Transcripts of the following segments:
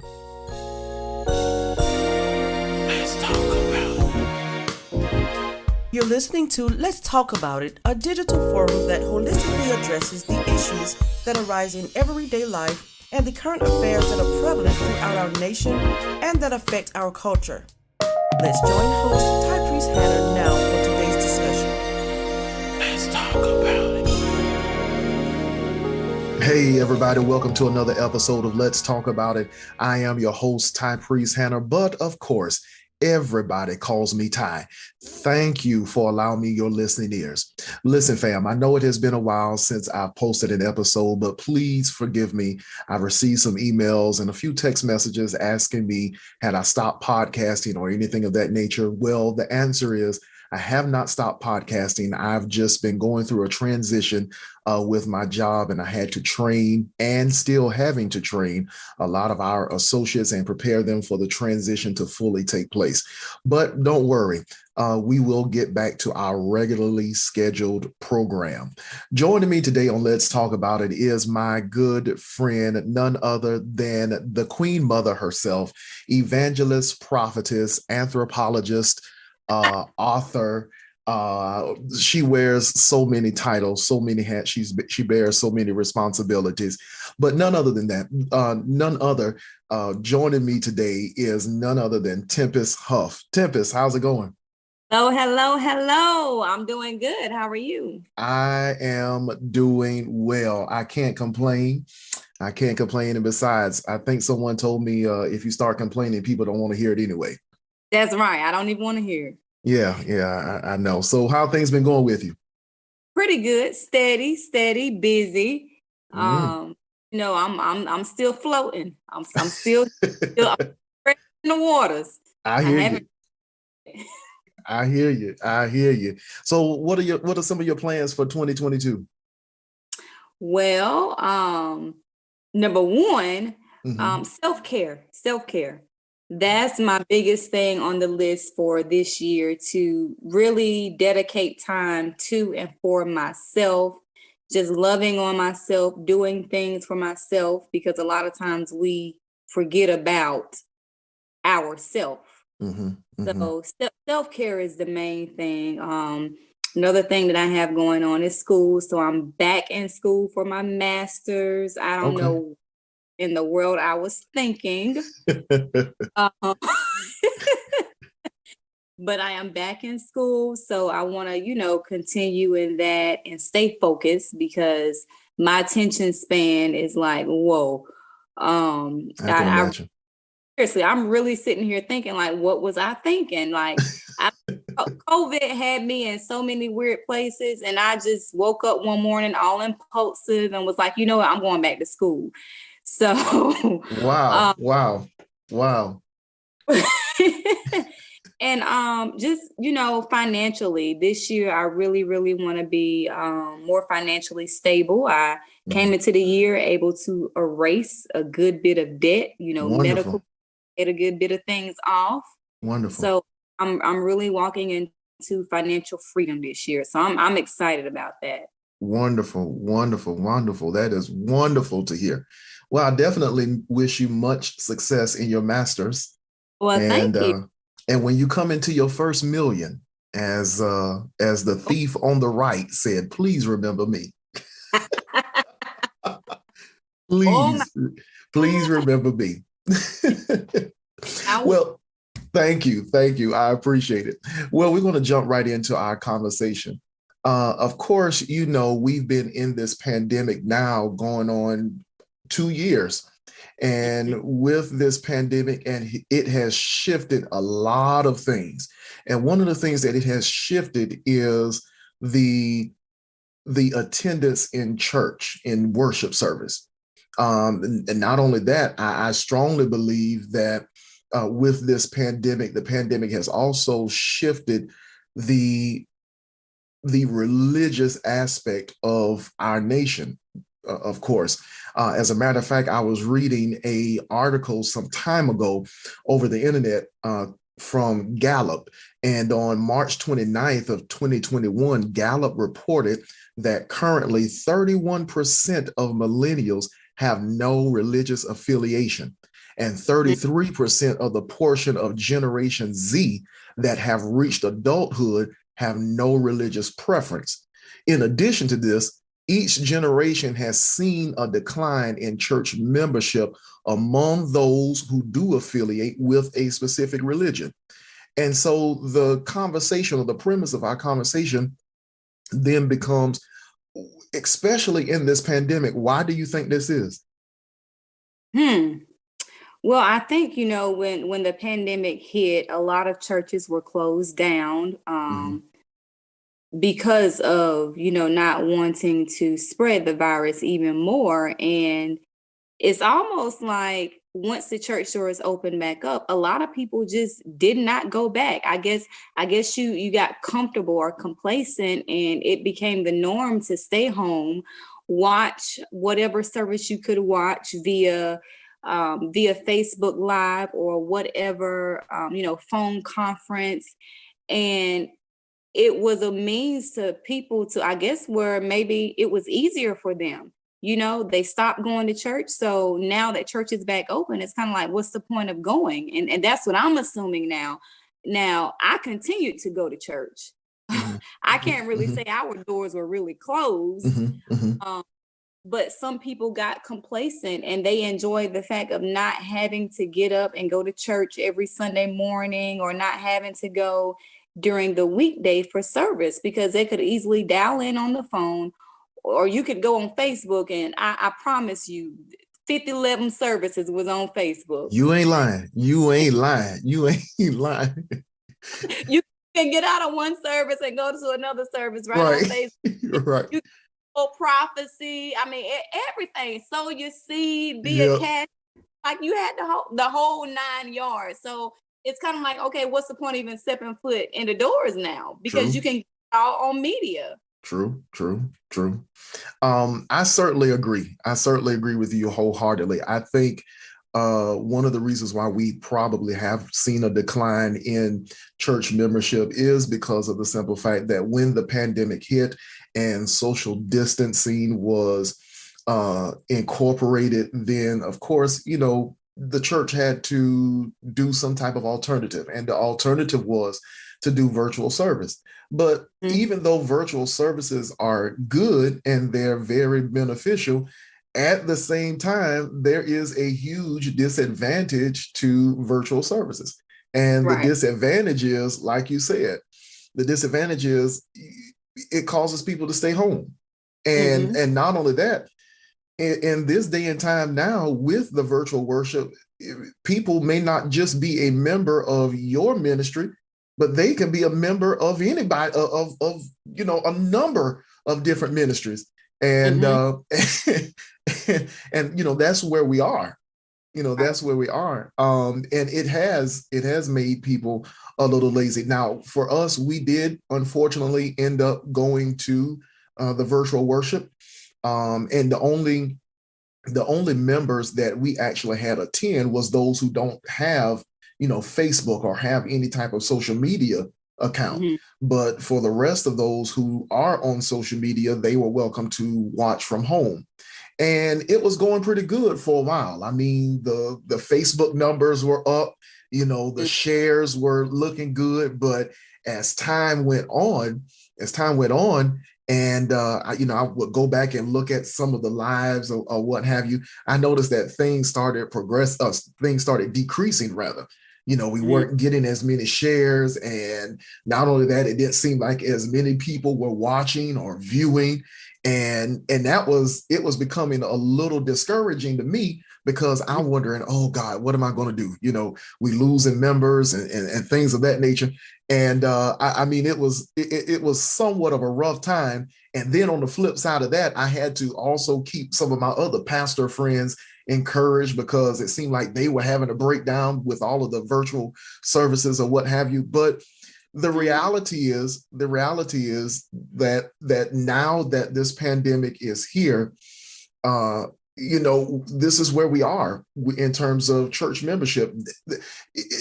Let's talk about it. You're listening to Let's Talk About It, a digital forum that holistically addresses the issues that arise in everyday life and the current affairs that are prevalent throughout our nation and that affect our culture. Let's join host Ty Priest Hannah now for today's discussion. Let's talk about it. Hey everybody, welcome to another episode of Let's Talk About It. I am your host, Ty Priest Hannah, but of course, everybody calls me Ty. Thank you for allowing me your listening ears. Listen, fam, I know it has been a while since I posted an episode, but please forgive me. I've received some emails and a few text messages asking me, had I stopped podcasting or anything of that nature? Well, the answer is I have not stopped podcasting. I've just been going through a transition with my job, and I had to train and still having to train a lot of our associates and prepare them for the transition to fully take place. But don't worry, we will get back to our regularly scheduled program. Joining me today on Let's Talk About It is my good friend, none other than the Queen Mother herself, evangelist, prophetess, anthropologist, author. She wears so many titles, so many hats. She bears so many responsibilities. But none other than that, joining me today is none other than Tempestt Hough. Tempestt, how's it going? Hello. I'm doing good. How are you? I am doing well. I can't complain. And besides, I think someone told me if you start complaining, people don't want to hear it anyway. That's right. I don't even want to hear. Yeah, I know. So how have things been going with you? Pretty good. Steady, busy. I'm still floating. I'm still in the waters. I hear you. So what are some of your plans for 2022? Well, number one, self-care. That's my biggest thing on the list for this year, to really dedicate time to and for myself, just loving on myself, doing things for myself, because a lot of times we forget about ourselves. So self-care is the main thing. Another thing that I have going on is school. So I'm back in school for my master's. I don't know in the world I was thinking. But I am back in school, so I want to, continue in that and stay focused, because my attention span is like, whoa. I can imagine. Seriously, I'm really sitting here thinking, like, what was I thinking? Like, COVID had me in so many weird places, and I just woke up one morning all impulsive and was like, you know what, I'm going back to school. So wow. And just financially, this year I really want to be more financially stable. I came into the year able to erase a good bit of debt, medical, get a good bit of things off. Wonderful. So I'm really walking into financial freedom this year. So I'm excited about that. Wonderful. That is wonderful to hear. Well, I definitely wish you much success in your master's. Well, thank you. And when you come into your first million, as the thief on the right said, please remember me. Please remember me. Well, thank you. I appreciate it. Well, we're going to jump right into our conversation. Of course, we've been in this pandemic now going on 2 years. And with this pandemic, and it has shifted a lot of things. And one of the things that it has shifted is the attendance in church, in worship service. And not only that, I strongly believe that with this pandemic, the pandemic has also shifted the religious aspect of our nation, of course. As a matter of fact, I was reading an article some time ago over the internet from Gallup. And on March 29th of 2021, Gallup reported that currently 31% of millennials have no religious affiliation. and 33% of the portion of Generation Z that have reached adulthood have no religious preference. In addition to this, each generation has seen a decline in church membership among those who do affiliate with a specific religion. And so the conversation, or the premise of our conversation, then becomes, especially in this pandemic, why do you think this is? Well, I think, when the pandemic hit, a lot of churches were closed down because of, not wanting to spread the virus even more. And it's almost like once the church doors opened back up, a lot of people just did not go back. I guess you got comfortable or complacent, and it became the norm to stay home, watch whatever service you could watch via Facebook Live or whatever, phone conference. And it was a means to people to, I guess, where maybe it was easier for them. They stopped going to church. So now that church is back open, it's kind of like, what's the point of going? And that's what I'm assuming now. Now, I continued to go to church. I can't really say our doors were really closed. But some people got complacent and they enjoyed the fact of not having to get up and go to church every Sunday morning, or not having to go during the weekday for service, because they could easily dial in on the phone, or you could go on Facebook, and I promise you 50-11 services was on Facebook. You ain't lying. You ain't lying. You ain't lying. You can get out of one service and go to another service right on Facebook. Right. You prophecy. I mean, everything. Sow your seed, be a cash. Like, you had the whole 9 yards. So it's kind of like, okay, what's the point of even stepping foot in the doors now? Because you can get all on media. True. I certainly agree. I certainly agree with you wholeheartedly. I think one of the reasons why we probably have seen a decline in church membership is because of the simple fact that when the pandemic hit and social distancing was incorporated, then of course, the church had to do some type of alternative, and the alternative was to do virtual service. But even though virtual services are good and they're very beneficial, at the same time, there is a huge disadvantage to virtual services. And the disadvantage is, like you said, the disadvantage is it causes people to stay home. And not only that, in this day and time now, with the virtual worship, people may not just be a member of your ministry, but they can be a member of anybody, of a number of different ministries. And and that's where we are. That's where we are. And it has made people a little lazy. Now, for us, we did unfortunately end up going to the virtual worship. And the only members that we actually had attend was those who don't have, Facebook or have any type of social media account. But for the rest of those who are on social media, they were welcome to watch from home. And it was going pretty good for a while. I mean, the Facebook numbers were up, the shares were looking good. But as time went on, and I would go back and look at some of the lives or what have you, I noticed that things started decreasing rather. We weren't getting as many shares, and not only that, it didn't seem like as many people were watching or viewing, and it was becoming a little discouraging to me, because I'm wondering, oh God, what am I going to do? We losing members and things of that nature. And I mean, it was somewhat of a rough time. And then on the flip side of that, I had to also keep some of my other pastor friends encouraged, because it seemed like they were having a breakdown with all of the virtual services or what have you. But the reality is that now that this pandemic is here, this is where we are in terms of church membership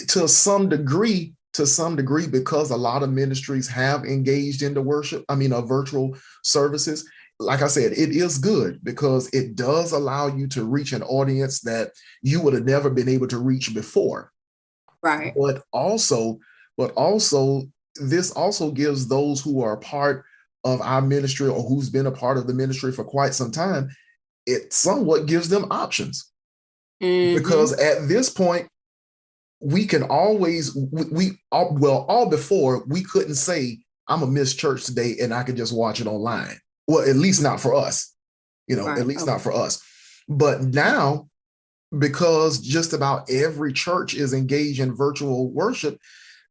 to some degree, because a lot of ministries have engaged into virtual services. like I said, it is good because it does allow you to reach an audience that you would have never been able to reach before. Right. But also, but also, this also gives those who are a part of our ministry or who's been a part of the ministry for quite some time, it somewhat gives them options. Mm-hmm. Because at this point, we can always all before we couldn't say I'm gonna miss church today and I can just watch it online. Well, at least not for us, at Right. least Okay. not for us. But now, because just about every church is engaged in virtual worship,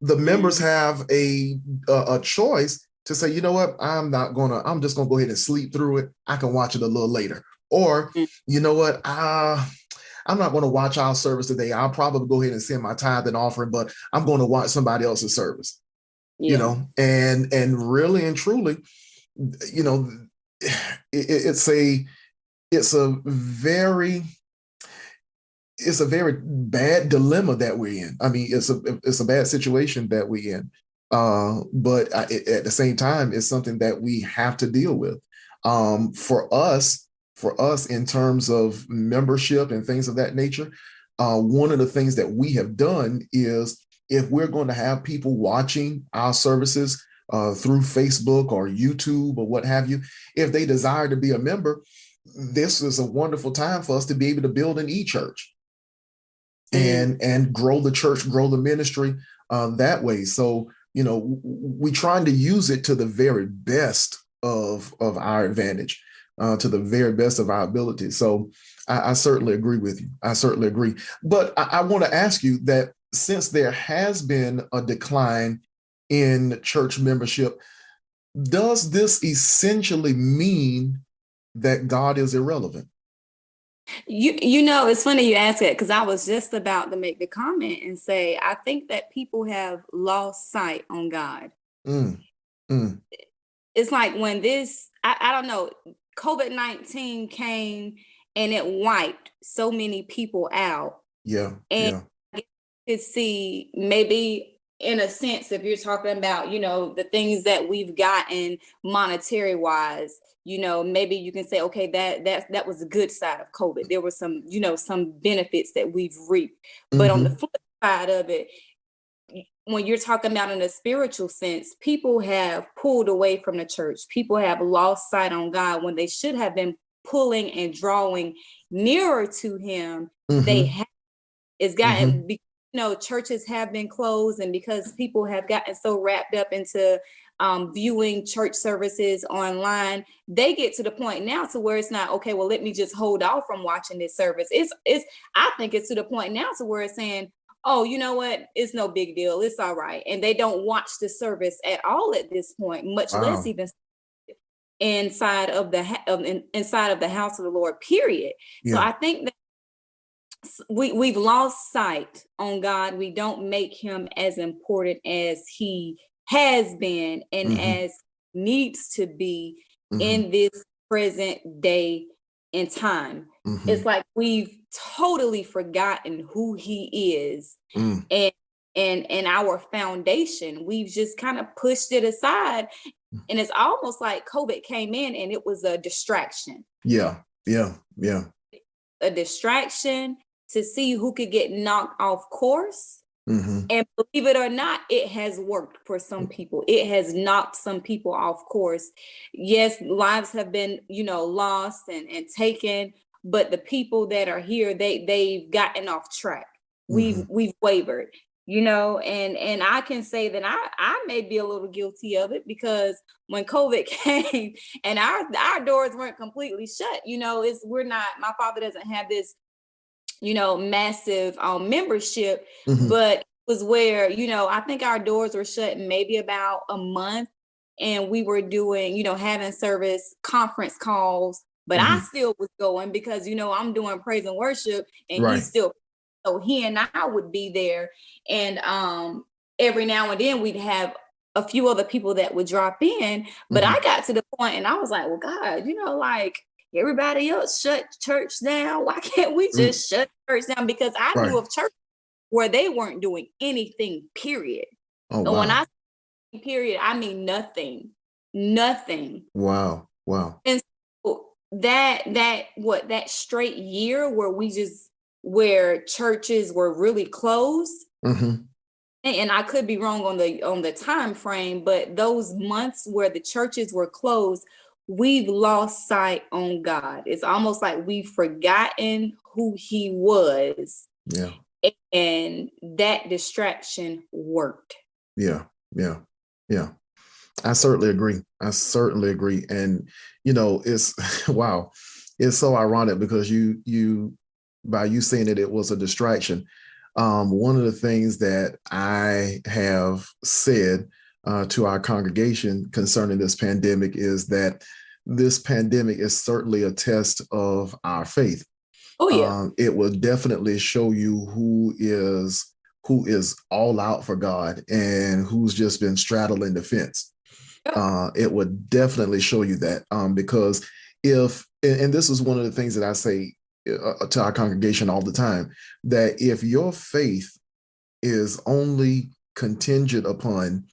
the members Mm-hmm. have a choice to say, you know what, I'm just gonna go ahead and sleep through it. I can watch it a little later. Or, you know what, I'm not going to watch our service today. I'll probably go ahead and send my tithe and offering, but I'm going to watch somebody else's service, Yeah. and really and truly, you know, it's it's a very it's a very bad dilemma that we're in. I mean, it's a bad situation that we're in. But at the same time, it's something that we have to deal with. For us, in terms of membership and things of that nature, one of the things that we have done is if we're going to have people watching our services through Facebook or YouTube or what have you, if they desire to be a member, this is a wonderful time for us to be able to build an e-church and grow the church, grow the ministry that way. So, we trying to use it to the very best of our advantage, to the very best of our ability. So I certainly agree with you. I certainly agree. But I want to ask you that since there has been a decline in church membership, does this essentially mean that God is irrelevant? It's funny you ask it because I was just about to make the comment and say I think that people have lost sight on God. Mm, mm, It's like when I don't know, COVID-19 came and it wiped so many people out. yeah, And yeah. I could see maybe in a sense, if you're talking about, the things that we've gotten monetary wise, maybe you can say, okay, that was the good side of COVID. There were some benefits that we've reaped. But on the Mm-hmm. flip side of it, when you're talking about in a spiritual sense, people have pulled away from the church. People have lost sight on God when they should have been pulling and drawing nearer to him. They Mm-hmm. have. It's Mm-hmm. gotten, churches have been closed, and because people have gotten so wrapped up into viewing church services online, they get to the point now to where it's not okay. Well, let me just hold off from watching this service. I think it's to the point now to where it's saying, oh, you know what? It's no big deal. It's all right. And they don't watch the service at all at this point, much less Wow. even inside of the house of the Lord, period. So Yeah. I think that we've lost sight on God. We don't make him as important as he has been and Mm-hmm. as needs to be Mm-hmm. in this present day and time. Mm-hmm. It's like we've totally forgotten who he is Mm. and and our foundation. We've just kind of pushed it aside. And it's almost like COVID came in and it was a distraction. Yeah. Yeah. Yeah. A distraction to see who could get knocked off course. Mm-hmm. And believe it or not, it has worked for some people. It has knocked some people off course. Yes, lives have been, lost and taken, but the people that are here, they've gotten off track. Mm-hmm. We've wavered, and I can say that I may be a little guilty of it because when COVID came and our doors weren't completely shut, we're not, my father doesn't have this massive membership, Mm-hmm. but it was where, I think our doors were shut in maybe about a month, and we were doing, having service conference calls, but I Mm-hmm. still was going because, I'm doing praise and worship and Right. he's still, so he and I would be there. And every now and then we'd have a few other people that would drop in, but Mm-hmm. I got to the point and I was like, well, God, like, everybody else shut church down. Why can't we Mm. just shut church down? Because I Right. knew of church where they weren't doing anything, period. Oh, And when wow. I say period, I mean nothing, nothing. Wow. Wow. And that straight year where churches were really closed. Mm-hmm. And I could be wrong on the time frame, but those months where the churches were closed, we've lost sight on God. It's almost like we've forgotten who he was. Yeah. And that distraction worked. Yeah. Yeah. Yeah. I certainly agree. I certainly agree. And, it's wow. It's so ironic because by you saying it was a distraction. One of the things that I have said to our congregation concerning this pandemic is that this pandemic is certainly a test of our faith. Oh yeah. It will definitely show you who is all out for God and who's just been straddling the fence. It would definitely show you that because and this is one of the things that I say to our congregation all the time, that if your faith is only contingent upon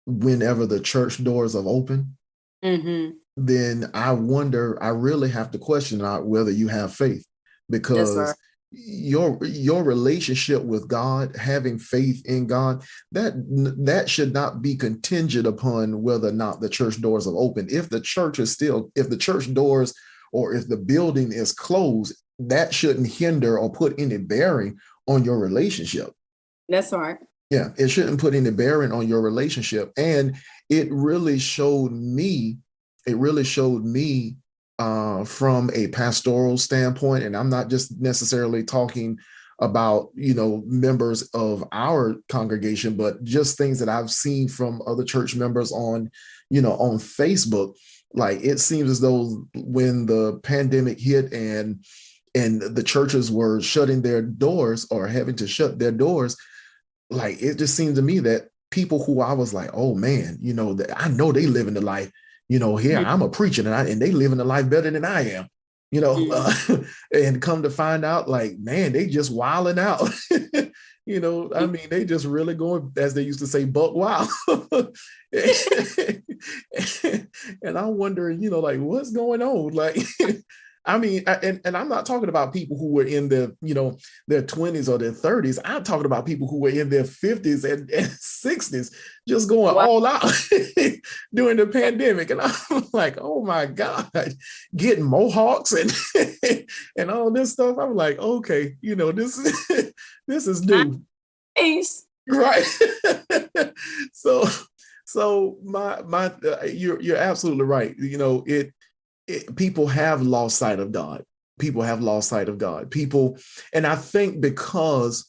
whenever the church doors are open, then I really have to question out whether you have faith, because your relationship with God, having faith in God, that should not be contingent upon whether or not the church doors are open. If the church doors or if the building is closed, that shouldn't hinder or put any bearing on your relationship. That's right. Yeah, it shouldn't put any bearing on your relationship. And it really showed me from a pastoral standpoint, and I'm not just necessarily talking about members of our congregation, but just things that I've seen from other church members on Facebook. Like, it seems as though when the pandemic hit and the churches were shutting their doors or having to shut their doors, like, it just seemed to me that people who I was like, oh man, I know they living the life. Here I'm a preacher and they living the life better than I am. And come to find out, like, man, they just wilding out. I mean, they just really going, as they used to say, buck wild. And I'm wondering, like, what's going on? Like, I mean, and I'm not talking about people who were in their 20s or their 30s. I'm talking about people who were in their 50s and 60s, just going all out during the pandemic. And I'm like, oh my God, getting mohawks and and all this stuff. I'm like, okay, this is new. Nice. Right. So my you're absolutely right. People have lost sight of God. People have lost sight of God. And I think because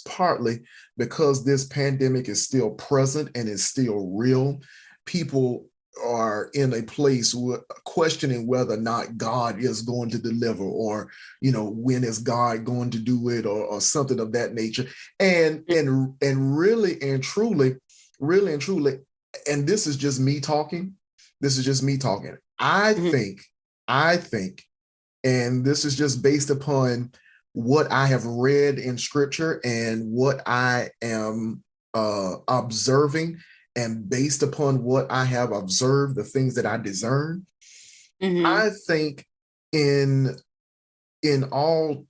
partly because this pandemic is still present and is still real, people are in a place questioning whether or not God is going to deliver, or when is God going to do it, or something of that nature. And really and truly, and this is just me talking. I think, and this is just based upon what I have read in scripture and what I am observing, and based upon what I have observed, the things that I discern, I think in all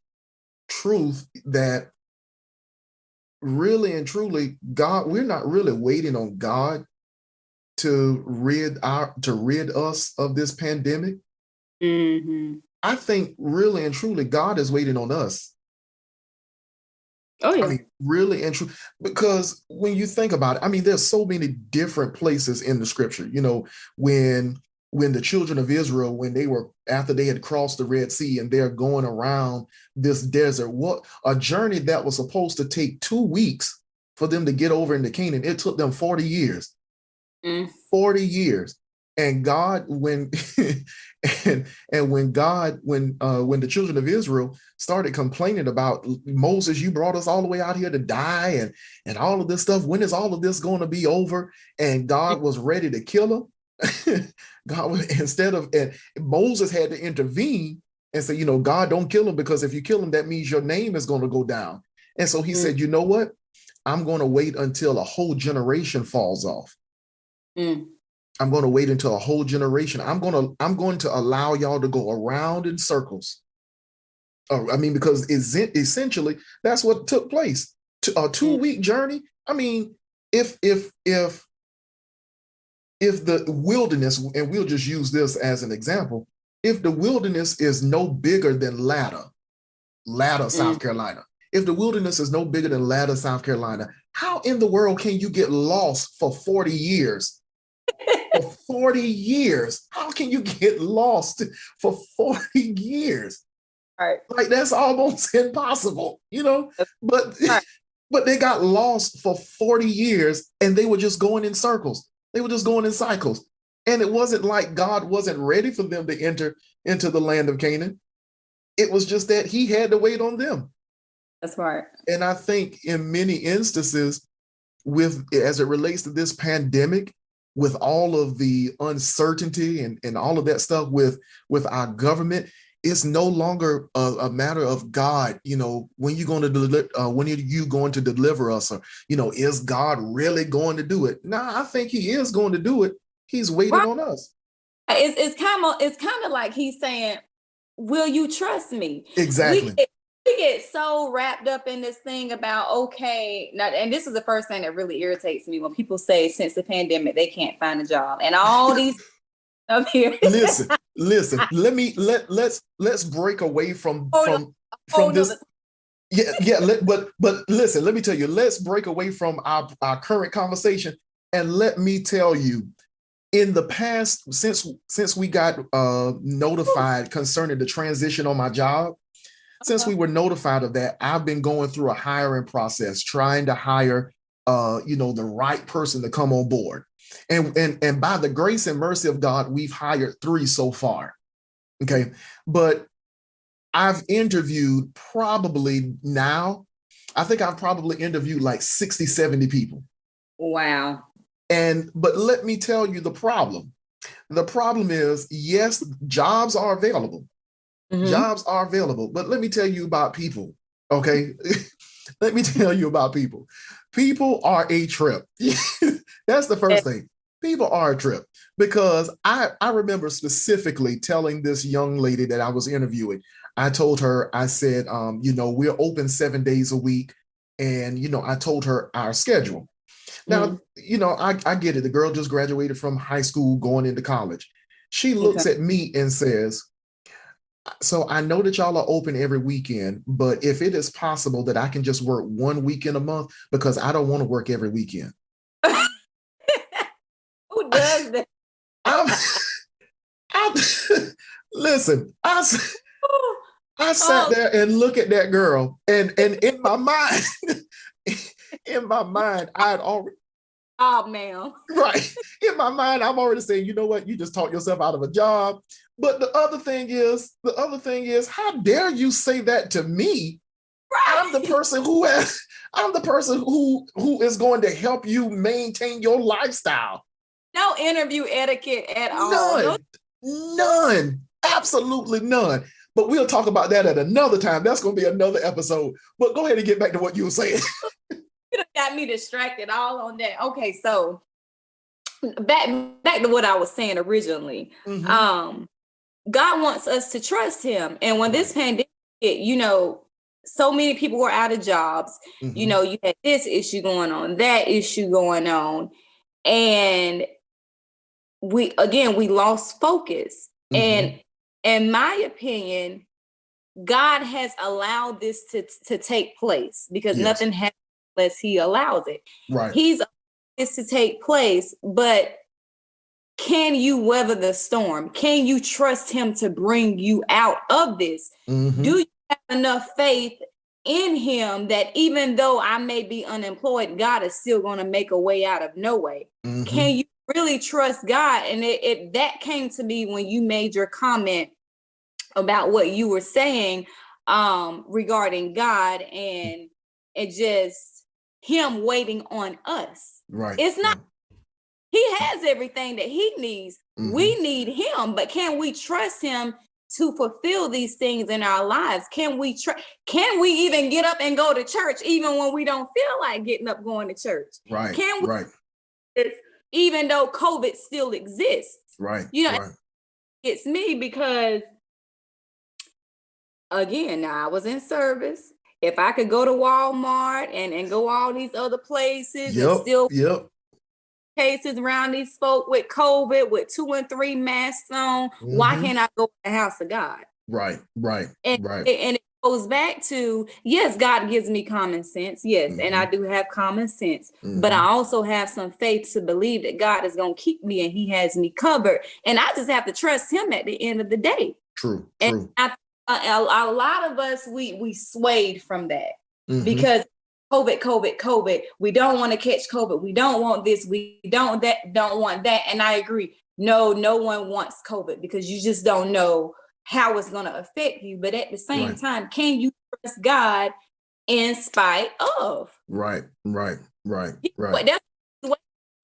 truth that really and truly, God, we're not really waiting on God to rid us of this pandemic. I think really and truly God is waiting on us. Oh yeah. I mean, really and true, because when you think about it, I mean, there's so many different places in the scripture. When the children of Israel, after they had crossed the Red Sea and they're going around this desert, what a journey that was supposed to take 2 weeks for them to get over into Canaan, it took them 40 years. 40 years. And God, when when the children of Israel started complaining about, Moses, you brought us all the way out here to die and all of this stuff, when is all of this going to be over? And God was ready to kill them. And Moses had to intervene and say, God, don't kill him, because if you kill him, that means your name is going to go down. And so he said, you know what? I'm going to wait until a whole generation falls off. I'm going to wait until a whole generation. I'm going to allow y'all to go around in circles. I mean, because essentially that's what took place. A 2-week journey. I mean, if the wilderness, and we'll just use this as an example, if the wilderness is no bigger than Latta, South Carolina, if the wilderness is no bigger than Latta, South Carolina, how in the world can you get lost for 40 years? For 40 years, how can you get lost for 40 years? Right. Like, that's almost impossible, but Right. but they got lost for 40 years and they were just going in circles. They were just going in cycles. And it wasn't like God wasn't ready for them to enter into the land of Canaan. It was just that he had to wait on them. That's right. And I think in many instances, as it relates to this pandemic, with all of the uncertainty and all of that stuff with our government, it's no longer a matter of God, when you're going to when are you going to deliver us, or is God really going to do it? Nah, I think he is going to do it. He's waiting on us. It's kind of like he's saying, will you trust me? Exactly. We get so wrapped up in this thing about, okay, now, and this is the first thing that really irritates me when people say since the pandemic they can't find a job, and all these up here. Listen. Let's break away from this. But listen, let me tell you, let's break away from our current conversation, and let me tell you, in the past, since we got notified concerning the transition on my job, since we were notified of that, I've been going through a hiring process, trying to hire the right person to come on board. And by the grace and mercy of God, we've hired 3 so far. Okay. But I've interviewed I think I've probably interviewed like 60, 70 people. Wow. But let me tell you the problem. The problem is, yes, jobs are available. Mm-hmm. Jobs are available. But let me tell you about people. Okay. Let me tell you about people. People are a trip. That's the first thing. People are a trip, because I remember specifically telling this young lady that I was interviewing, I told her, I said, we're open 7 days a week. And, I told her our schedule. Now, I get it. The girl just graduated from high school going into college. She looks at me and says, so I know that y'all are open every weekend, but if it is possible that I can just work 1 weekend a month, because I don't want to work every weekend. Who does that? Listen, I sat there and look at that girl, and in my mind, I'd already. Oh, man. Right. In my mind, I'm already saying, you know what? You just talked yourself out of a job. But the other thing is, how dare you say that to me? Right. I'm the person who is going to help you maintain your lifestyle. No interview etiquette at all. None. Absolutely none. But we'll talk about that at another time. That's going to be another episode. But go ahead and get back to what you were saying. You got me distracted all on that. Okay, so back to what I was saying originally. Mm-hmm. God wants us to trust him. And when this pandemic hit, so many people were out of jobs. Mm-hmm. You had this issue going on, that issue going on. And we lost focus. Mm-hmm. And in my opinion, God has allowed this to take place, because nothing happens unless he allows it. Right. He's allowed this to take place, but can you weather the storm? Can you trust him to bring you out of this? Mm-hmm. Do you have enough faith in him that even though I may be unemployed, God is still going to make a way out of no way? Mm-hmm. Can you really trust God? And that came to me when you made your comment about what you were saying regarding God and just him waiting on us. Right. It's not. He has everything that he needs. Mm-hmm. We need him, but can we trust him to fulfill these things in our lives? Can we even get up and go to church even when we don't feel like getting up going to church? Right. Can we even though COVID still exists. Right. You know, Right. it's me because, again, now I was in service. If I could go to Walmart and go all these other places and Yep. still Yep. cases around these folk with COVID with 2 and 3 masks on, why Mm-hmm. can't I go to the house of God? Right. Right. And Right. it goes back to, yes, God gives me common sense. Yes, and I Mm-hmm. do have common sense, but I Mm-hmm. also have some faith to believe that God is going to keep me and he has me covered. And I just have to trust him at the end of the day. True. And True. a lot of us, we swayed from that Mm-hmm. because COVID. We don't want to catch COVID. We don't want this. We don't want that. And I agree. No one wants COVID because you just don't know how it's going to affect you. But at the same Right. time, can you trust God in spite of? Right. Right. Right. Right.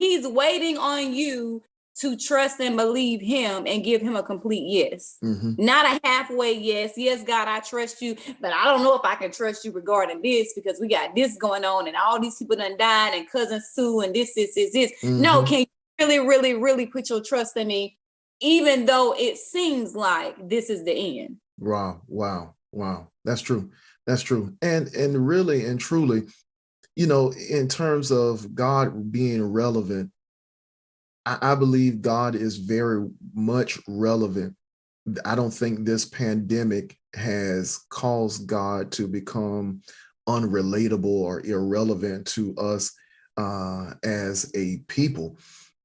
He's waiting on you to trust and believe him and give him a complete yes. Mm-hmm. Not a halfway yes. Yes, God, I trust you, but I don't know if I can trust you regarding this because we got this going on and all these people done died and cousin Sue and this. Mm-hmm. No, can you really put your trust in me, even though it seems like this is the end? Wow. Wow. Wow. That's true. That's true. And really and truly, in terms of God being relevant, I believe God is very much relevant. I don't think this pandemic has caused God to become unrelatable or irrelevant to us as a people.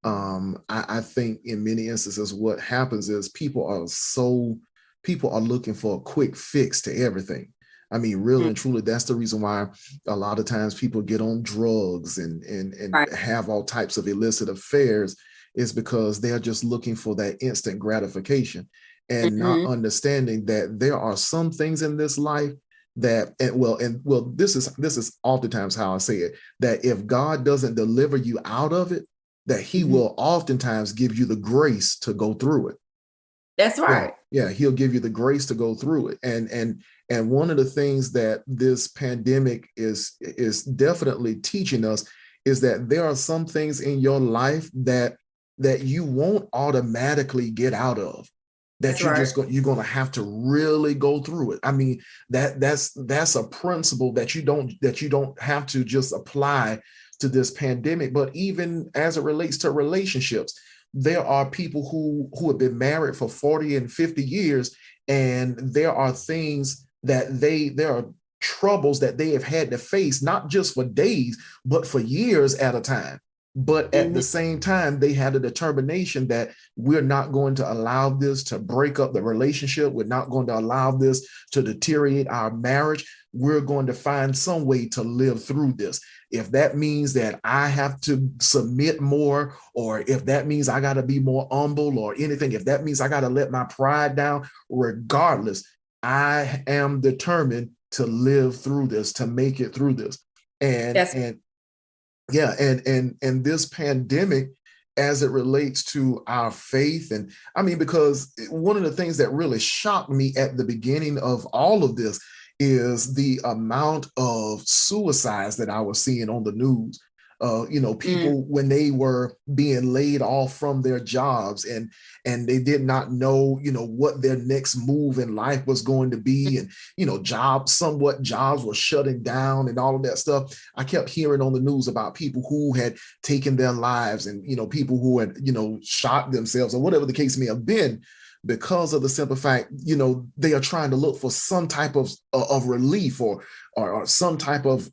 I think in many instances, what happens is people are looking for a quick fix to everything. I mean, really and truly, that's the reason why a lot of times people get on drugs and Right. have all types of illicit affairs, is because they're just looking for that instant gratification and not understanding that there are some things in this life that, this is oftentimes how I say it, that if God doesn't deliver you out of it, that he will oftentimes give you the grace to go through it. That's right. Yeah, he'll give you the grace to go through it. And one of the things that this pandemic is definitely teaching us is that there are some things in your life that you won't automatically get out of, that you're going to have to really go through it. I mean, that's a principle that you don't have to just apply to this pandemic, but even as it relates to relationships, there are people who have been married for 40 and 50 years, and there are things that there are troubles that they have had to face, not just for days, but for years at a time. But at the same time, they had a determination that we're not going to allow this to break up the relationship. We're not going to allow this to deteriorate our marriage. We're going to find some way to live through this. If that means that I have to submit more, or if that means I got to be more humble, or anything, if that means I got to let my pride down, regardless, I am determined to live through this, to make it through this. And this pandemic, as it relates to our faith, and I mean, because one of the things that really shocked me at the beginning of all of this is the amount of suicides that I was seeing on the news. People when they were being laid off from their jobs, and they did not know, what their next move in life was going to be. And, jobs were shutting down and all of that stuff. I kept hearing on the news about people who had taken their lives, and, people who had, shot themselves, or whatever the case may have been, because of the simple fact, they are trying to look for some type of relief, or some type of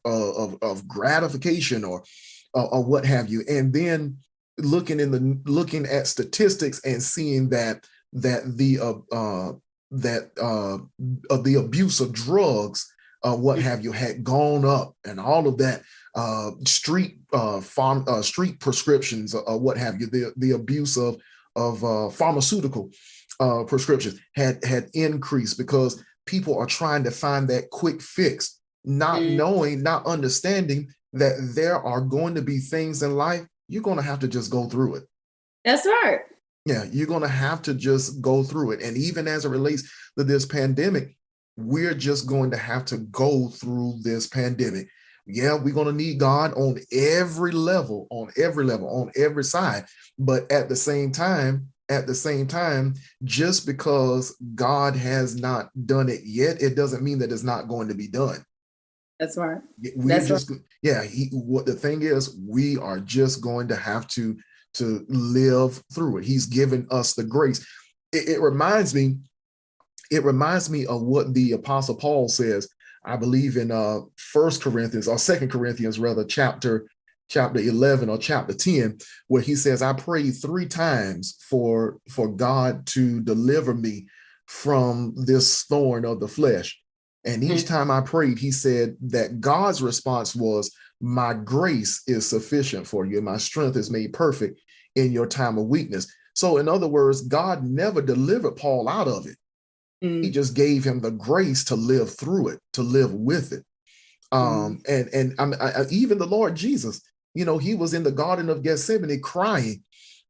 gratification, or what have you. And then looking at statistics and seeing that the abuse of drugs, what have you, had gone up, and all of that, street prescriptions, what have you, the abuse of pharmaceutical prescriptions had increased, because people are trying to find that quick fix, not understanding that there are going to be things in life you're going to have to just go through it. That's right. Yeah, you're going to have to just go through it. And even as it relates to this pandemic, we're just going to have to go through this pandemic. Yeah, we're going to need God on every level, on every side. But at the same time, just because God has not done it yet, it doesn't mean that it's not going to be done. That's right. We're That's right. just, yeah, what the thing is, we are just going to have to live through it. He's given us the grace. It reminds me, of what the Apostle Paul says, I believe in First Corinthians, or Second Corinthians rather, chapter 11 or chapter 10, where he says, I prayed 3 times for God to deliver me from this thorn of the flesh. And each time I prayed, he said that God's response was, my grace is sufficient for you, and my strength is made perfect in your time of weakness. So in other words, God never delivered Paul out of it. He just gave him the grace to live through it, to live with it. And even the Lord Jesus, he was in the Garden of Gethsemane crying,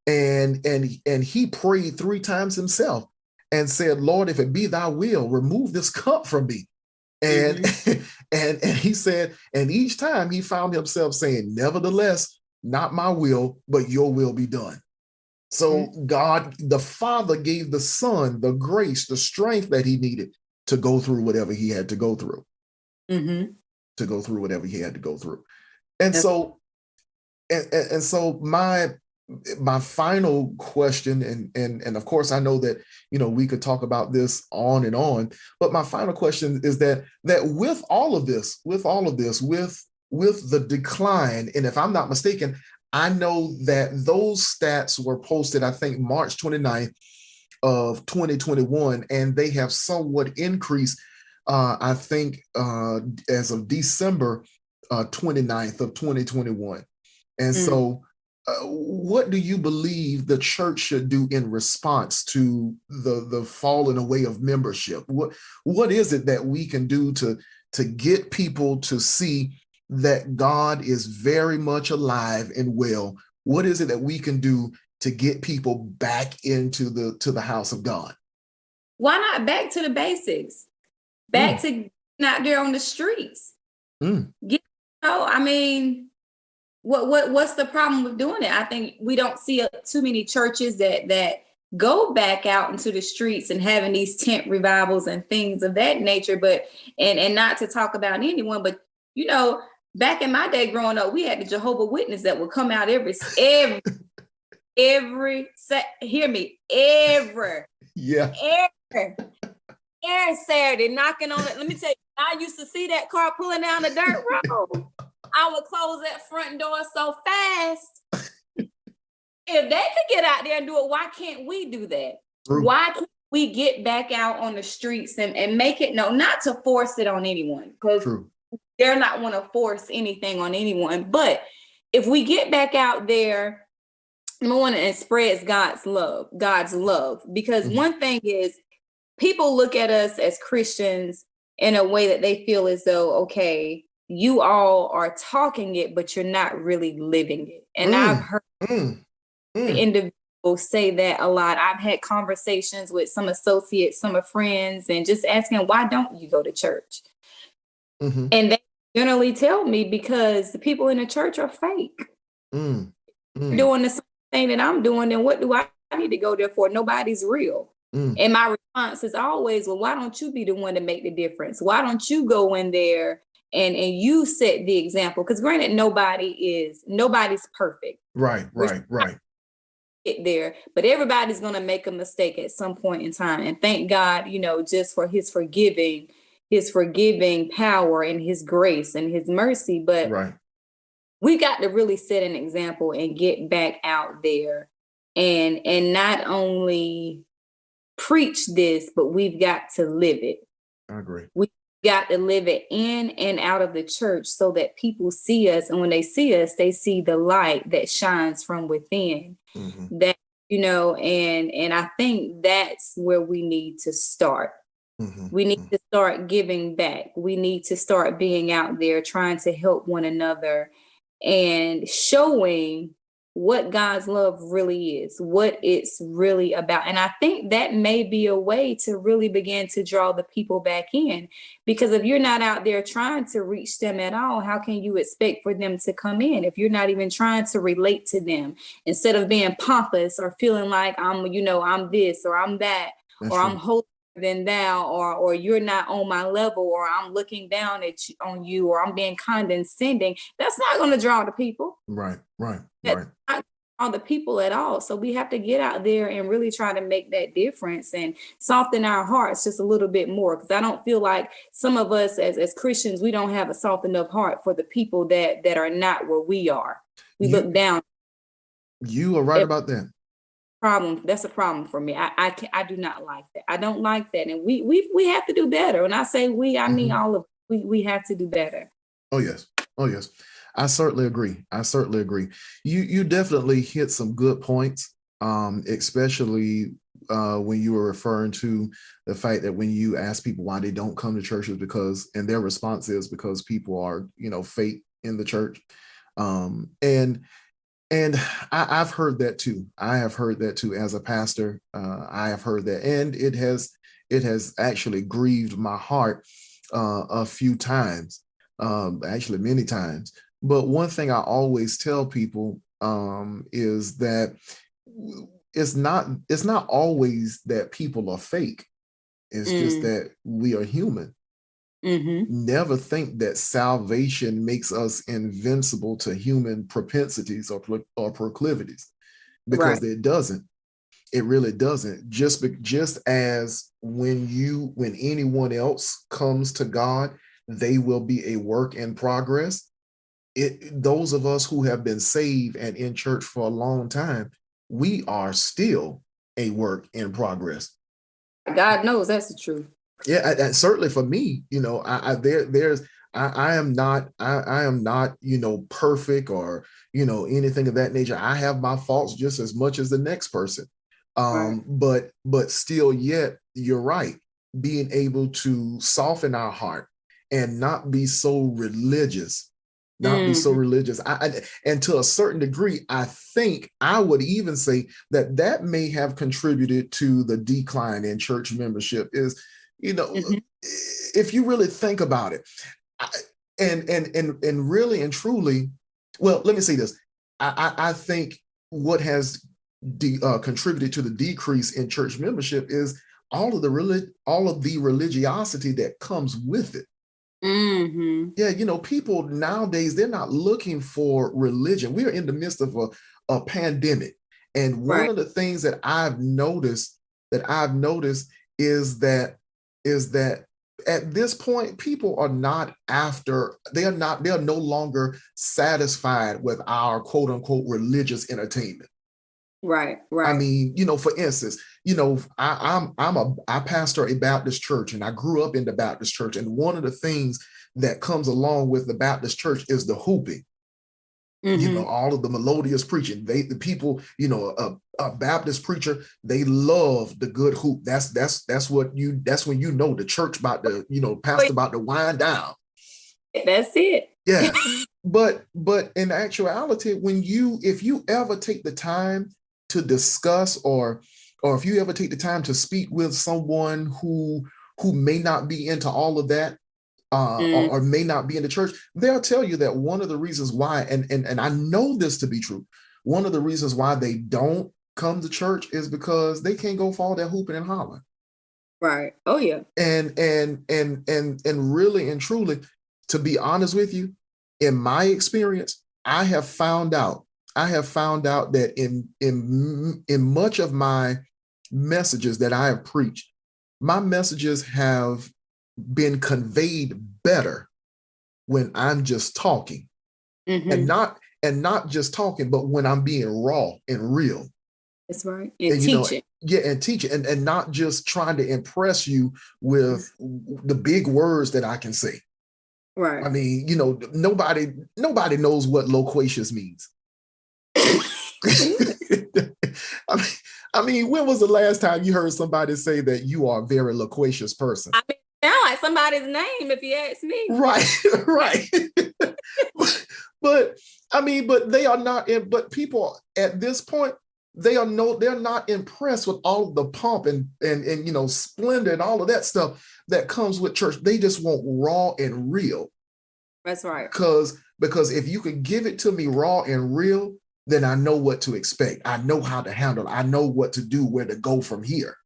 and he prayed 3 times himself and said, Lord, if it be thy will, remove this cup from me. And and he said, and each time he found himself saying, nevertheless, not my will, but your will be done. So God, the Father, gave the Son the grace, the strength that he needed to go through whatever he had to go through. To go through whatever he had to go through. And so, and so my final question, and of course I know that we could talk about this on and on, but my final question is that with all of this, with the decline, and if I'm not mistaken, I know that those stats were posted, I think, March 29th of 2021, and they have somewhat increased, I think, as of December 29th of 2021. And so what do you believe the church should do in response to the falling away of membership? What is it that we can do to get people to see that God is very much alive and well? What is it that we can do to get people back into the house of God? Why not back to the basics? Back to out there on the streets. What's the problem with doing it? I think we don't see too many churches that go back out into the streets and having these tent revivals and things of that nature. But and not to talk about anyone, but back in my day growing up, we had the Jehovah Witness that would come out every Saturday knocking on it. Let me tell you, I used to see that car pulling down the dirt road. I would close that front door so fast. If they could get out there and do it, why can't we do that? True. Why can't we get back out on the streets and make it not to force it on anyone, because they're not want to force anything on anyone. But if we get back out there, number one, and spreads God's love, because one thing is, people look at us as Christians in a way that they feel as though, okay, you all are talking it, but you're not really living it. And I've heard individuals say that a lot. I've had conversations with some associates, some friends, and just asking, why don't you go to church? And they generally tell me, because the people in the church are fake. Doing the same thing that I'm doing, then what do I need to go there for? Nobody's real. And my response is always, well, why don't you be the one to make the difference? Why don't you go in there and you set the example? Because granted, nobody's perfect. Right. Get there, but everybody's going to make a mistake at some point in time. And thank God, just for his forgiving power and his grace and his mercy. But we got to really set an example and get back out there and not only preach this, but we've got to live it. I agree. We got to live it in and out of the church so that people see us. And when they see us, they see the light that shines from within. That, and I think that's where we need to start. We need to start giving back. We need to start being out there trying to help one another and showing what God's love really is, what it's really about. And I think that may be a way to really begin to draw the people back in. Because if you're not out there trying to reach them at all, how can you expect for them to come in if you're not even trying to relate to them? Instead of being pompous or feeling like I'm this or I'm that, That's or true. I'm holier than thou, or you're not on my level, or I'm looking down on you, or I'm being condescending. That's not going to draw the people. Right. That's not all the people at all. So we have to get out there and really try to make that difference and soften our hearts just a little bit more. Because I don't feel like some of us as Christians, we don't have a soft enough heart for the people that are not where we are. We look down. You are right about that. That's a problem for me. I do not like that. I don't like that. And we have to do better. When I say we, I mean all of we have to do better. Oh yes. I certainly agree. You definitely hit some good points, especially when you were referring to the fact that when you ask people why they don't come to churches, and their response is because people are, fake in the church. And I've heard that too. I have heard that too as a pastor. I have heard that, and it has actually grieved my heart a few times, actually many times. But one thing I always tell people is that it's not always that people are fake. It's just that we are human. Never think that salvation makes us invincible to human propensities or proclivities, because it doesn't. It really doesn't. Just as when anyone else comes to God, they will be a work in progress. Those of us who have been saved and in church for a long time, we are still a work in progress. God knows that's the truth. Yeah, and certainly for me, I am not perfect or anything of that nature. I have my faults just as much as the next person. But still, yet you're right. Being able to soften our heart and not be so religious, and to a certain degree, I think I would even say that may have contributed to the decline in church membership. Is if you really think about it, and really and truly, well, let me say this. I think what has contributed to the decrease in church membership is all of the religiosity that comes with it. Yeah, people nowadays, they're not looking for religion. We are in the midst of a pandemic, and one of the things that I've noticed is that at this point, people are not they are no longer satisfied with our quote unquote religious entertainment. Right. I mean, for instance, I pastor a Baptist church, and I grew up in the Baptist church. And one of the things that comes along with the Baptist church is the hooping. All of the melodious preaching. The people, a Baptist preacher, they love the good hoop. That's when the church about to, pastor about to wind down. That's it. Yeah. But in actuality, if you ever take the time to discuss or if you ever take the time to speak with someone who may not be into all of that, or may not be in the church, they'll tell you that one of the reasons why, and I know this to be true, one of the reasons why they don't come to church is because they can't go for all that hooping and hollering. Right. Oh yeah. And really and truly, to be honest with you, in my experience, I have found out that in much of my messages that I have preached, my messages have been conveyed better when I'm just talking, and not just talking, but when I'm being raw and real. That's right. And teaching. And teaching, and not just trying to impress you with the big words that I can say. Right. I mean, nobody knows what loquacious means. I mean, when was the last time you heard somebody say that you are a very loquacious person? I mean, sound like somebody's name, if you ask me. Right. I mean, but they are not in, but people at this point, they're not impressed with all of the pomp and splendor and all of that stuff that comes with church. They just want raw and real. That's right. Because if you can give it to me raw and real, then I know what to expect. I know how to handle it. I know what to do, where to go from here.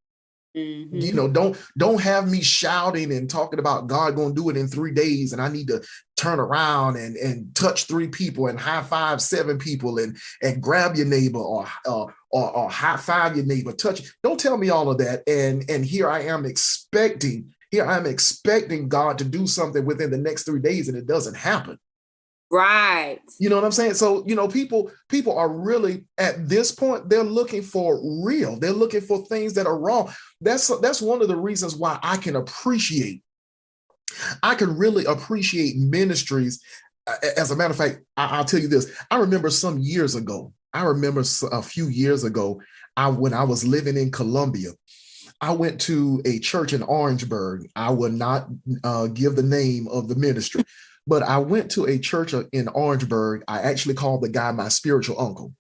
Mm-hmm. Don't have me shouting and talking about God going to do it in 3 days and I need to turn around and touch 3 people and high five 7 people and grab your neighbor or high five your neighbor, touch. Don't tell me all of that. And here I am expecting God to do something within the next 3 days and it doesn't happen. Right. You know what I'm saying? So, people are really at this point, they're looking for real. They're looking for things that are wrong. That's one of the reasons why I can really appreciate ministries. As a matter of fact, I'll tell you this. I remember a few years ago, when I was living in Columbia, I went to a church in Orangeburg. I will not give the name of the ministry, but I went to a church in Orangeburg. I actually called the guy my spiritual uncle,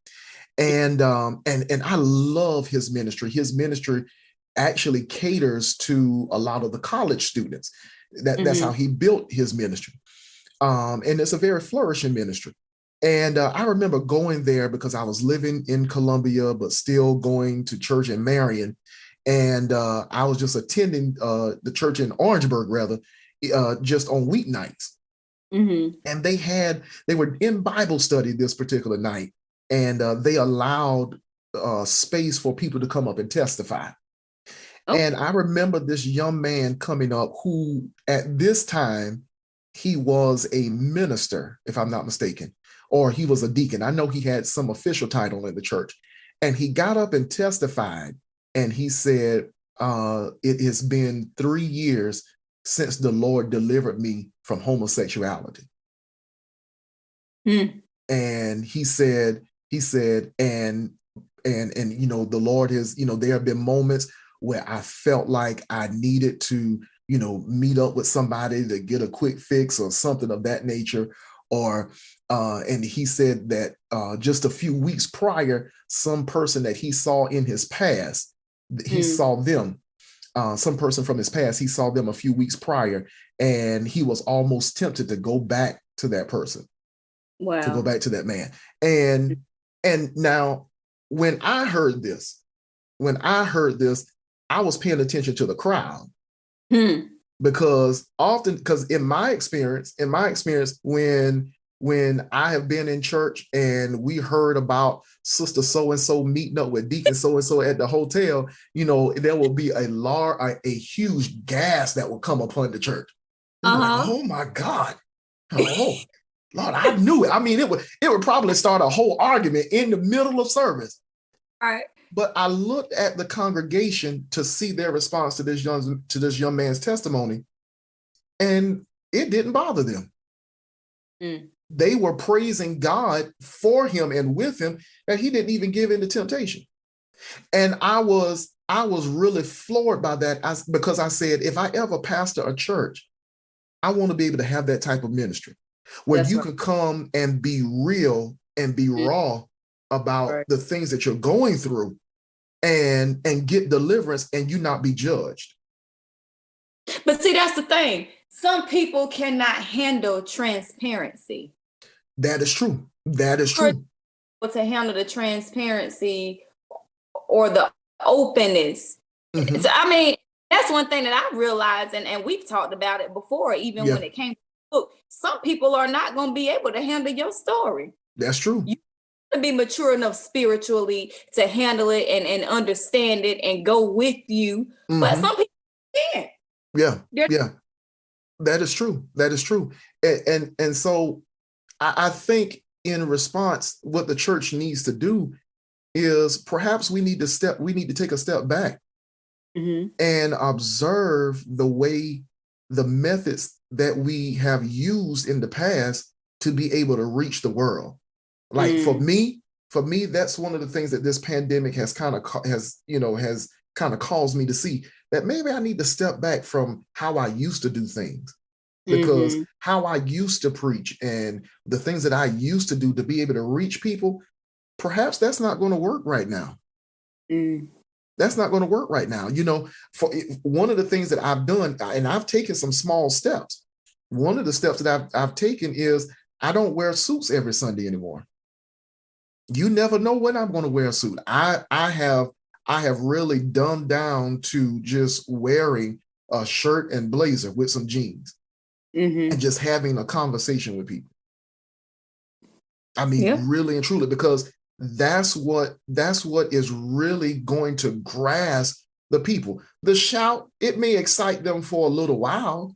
and I love his ministry. His ministry actually caters to a lot of the college students. That's how he built his ministry, and it's a very flourishing ministry. And I remember going there because I was living in Columbia, but still going to church in Marion. And I was just attending the church in Orangeburg, rather, just on weeknights. Mm-hmm. And they were in Bible study this particular night, and they allowed space for people to come up and testify. Oh. And I remember this young man coming up who, at this time, he was a minister, if I'm not mistaken, or he was a deacon. I know he had some official title in the church. And he got up and testified, and he said, it has been 3 years since the Lord delivered me from homosexuality. And he said, and the Lord has, there have been moments where I felt like I needed to, meet up with somebody to get a quick fix or something of that nature. And he said that just a few weeks prior, some person that he saw in his past, he saw them, some person from his past, he saw them a few weeks prior, and he was almost tempted to go back to that person. Wow. To go back to that man. And now, when I heard this, I was paying attention to the crowd. Because in my experience, when I have been in church and we heard about sister so-and-so meeting up with deacon so-and-so at the hotel, there will be a huge gas that will come upon the church. Like, oh my God. Oh, Lord, I knew it. I mean, it would probably start a whole argument in the middle of service. All right. But I looked at the congregation to see their response to this young man's testimony, and it didn't bother them. They were praising God for him and with him, that he didn't even give in to temptation. And I was really floored by that, because I said, if I ever pastor a church, I want to be able to have that type of ministry where you can come and be real and be raw about the things that you're going through and get deliverance, and you not be judged. But see, that's the thing. Some people cannot handle transparency. That is true. That is true. To handle the transparency or the openness. So, I mean, that's one thing that I realized, and we've talked about it before, even when it came to the book. Some people are not going to be able to handle your story. That's true. You have to be mature enough spiritually to handle it and understand it and go with you. But some people can't. Yeah. That is true. That is true. And so I think in response, what the church needs to do is perhaps we need to take a step back and observe the methods that we have used in the past to be able to reach the world. Like for me, that's one of the things that this pandemic has kind of caused me to see, that maybe I need to step back from how I used to do things because how I used to preach and the things that I used to do to be able to reach people, perhaps that's not going to work right now. That's not going to work right now. For one of the things that I've done, and I've taken some small steps. One of the steps that I've taken is I don't wear suits every Sunday anymore. You never know when I'm going to wear a suit. I have really dumbed down to just wearing a shirt and blazer with some jeans and just having a conversation with people. I mean, really and truly, because that's what is really going to grasp the people. The shout, it may excite them for a little while,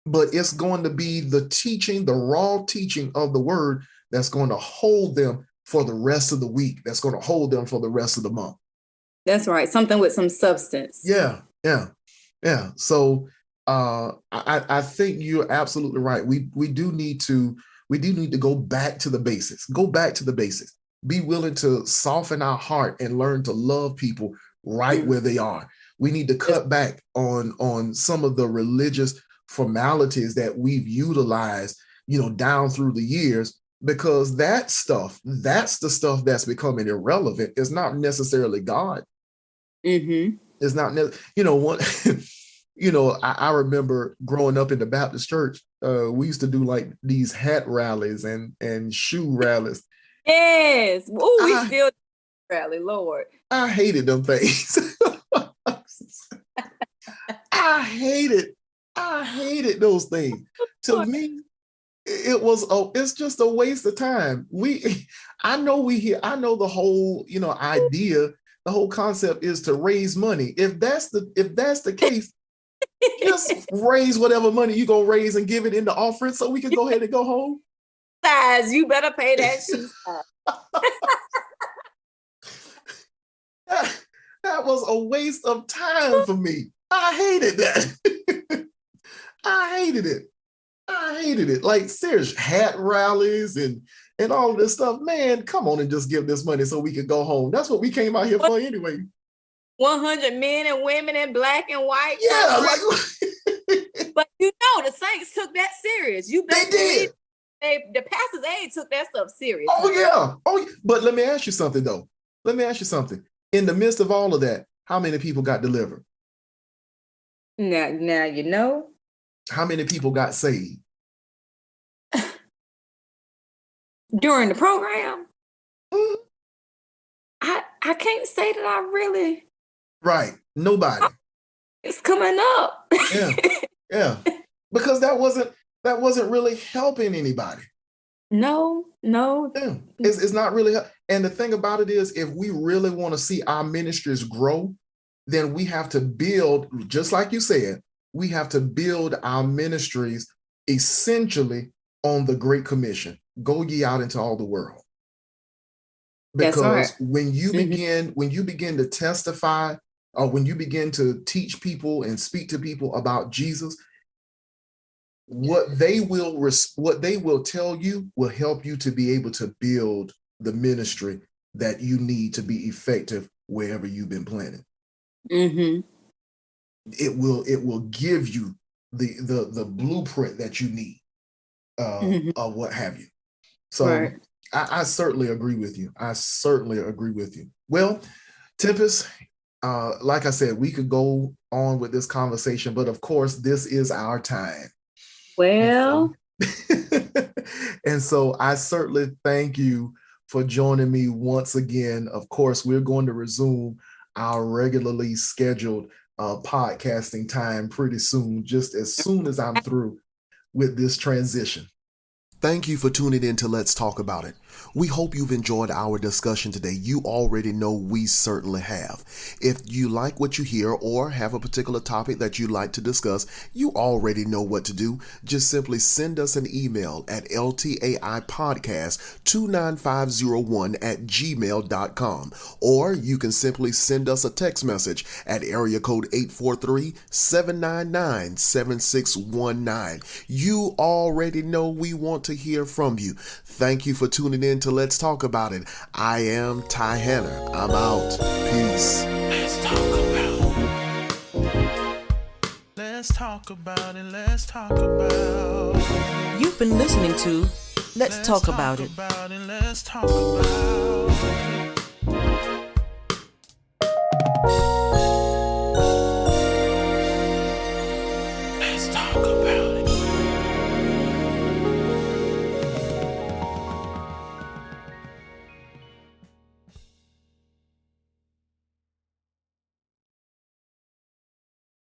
but it's going to be the teaching, the raw teaching of the word that's going to hold them for the rest of the week. That's going to hold them for the rest of the month. That's right. Something with some substance. Yeah. So I think you're absolutely right. We do need to go back to the basics. Go back to the basics. Be willing to soften our heart and learn to love people right where they are. We need to cut back on some of the religious formalities that we've utilized, down through the years, because that's the stuff that's becoming irrelevant. It's not necessarily God. It's not, one. I remember growing up in the Baptist church, we used to do like these hat rallies and shoe rallies. Yes. Oh, we still rally, Lord. I hated them things. I hated those things. To me, it's just a waste of time. I know the whole, idea, the whole concept is to raise money. If that's the case, just raise whatever money you're gonna raise and give it in the offering so we can go ahead and go home. Size, you better pay that shit. That was a waste of time for me. I hated that. I hated it. Like, serious hat rallies and all of this stuff. Man, come on and just give this money so we can go home. That's what we came out here for anyway. 100 men and women in black and white. Yeah, but the saints took that serious. They did. The pastor's aide took that stuff serious. Oh yeah. But let me ask you something though. In the midst of all of that, how many people got delivered? Now how many people got saved during the program? I can't say that I really. Right. Nobody. It's coming up. Yeah. Because that wasn't really helping anybody. No. Yeah. It's not really. And the thing about it is, if we really want to see our ministries grow, then we have to build, just like you said, we have to build our ministries essentially on the Great Commission. Go ye out into all the world. Because when you begin to testify, or when you begin to teach people and speak to people about Jesus, what they will tell you will help you to be able to build the ministry that you need to be effective wherever you've been planted. It will give you the blueprint that you need, or what have you. So I certainly agree with you. Well, Tempestt, like I said, we could go on with this conversation, but of course, this is our time. Well, and so I certainly thank you for joining me once again. Of course, we're going to resume our regularly scheduled podcasting time pretty soon, just as soon as I'm through with this transition. Thank you for tuning in to Let's Talk About It. We hope you've enjoyed our discussion today. You already know we certainly have. If you like what you hear or have a particular topic that you'd like to discuss, you already know what to do. Just simply send us an email at ltaipodcast29501@gmail.com, or you can simply send us a text message at area code 843-799-7619. You already know we want to hear from you. Thank you for tuning in to Let's Talk About It. I am Ty Hanner. I'm out. Peace. Let's talk about it. let's talk about it. Let's talk about it. You've been listening to Let's Talk About It. Let's talk about it. Let's talk about it.